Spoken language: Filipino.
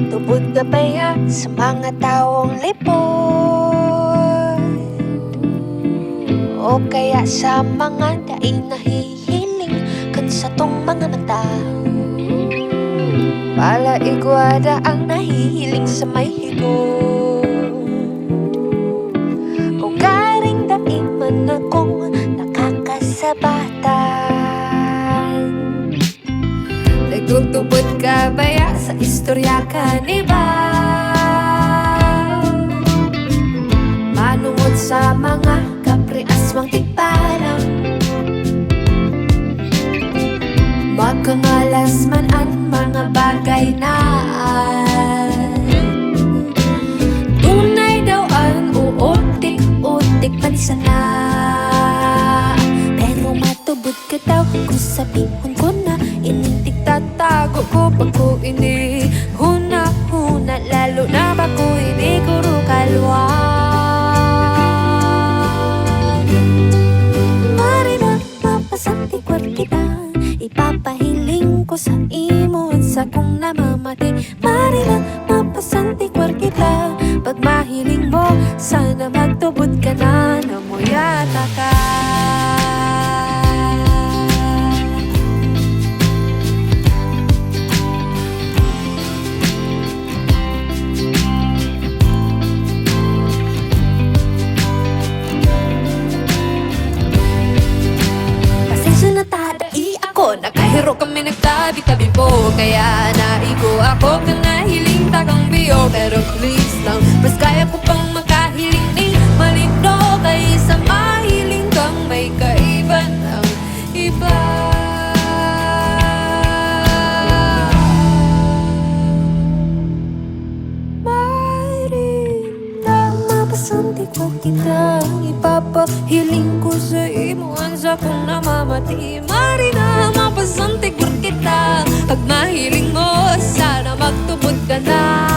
Nagtutubod ka baya sa mga taong lipot, o kaya sa mga dai nahihiling kan sa tong mga mata? Palaigwada ang nahihiling sa may higot, o garing dai man akong nakakasabatan. Nagtutubod ka baya sa istorya kanibal, manungod sa mga kapriaswang tigparang, makangalas man ang mga bagay na tunay daw ang uutik-utik man sana. Pero matubod ka daw kung sabihin ko na inintig tatago ko pag ko ini huna-huna, lalo na ba ko ini guru kalwan. Mari na mapasantikwar kita, ipapahiling ko sa imo sa kung namamati. Mari na mapasantikwar kita, pag mahiling mo sana magtubod ka na, namuyata ka. Nakahiro kami nagtabi-tabi po, kaya naigo ako kang nahiling takang biyo. Pero please lang, mas kaya ko pang makahiling ni malino kaysa mahiling kang may kaiban ang iba. Marin na mapasanti ko kita, ipapahiling ko sa imuan sa kung namamati. Marin na mapasanti ko kita, pag mahiling mo sana magtubod ka na.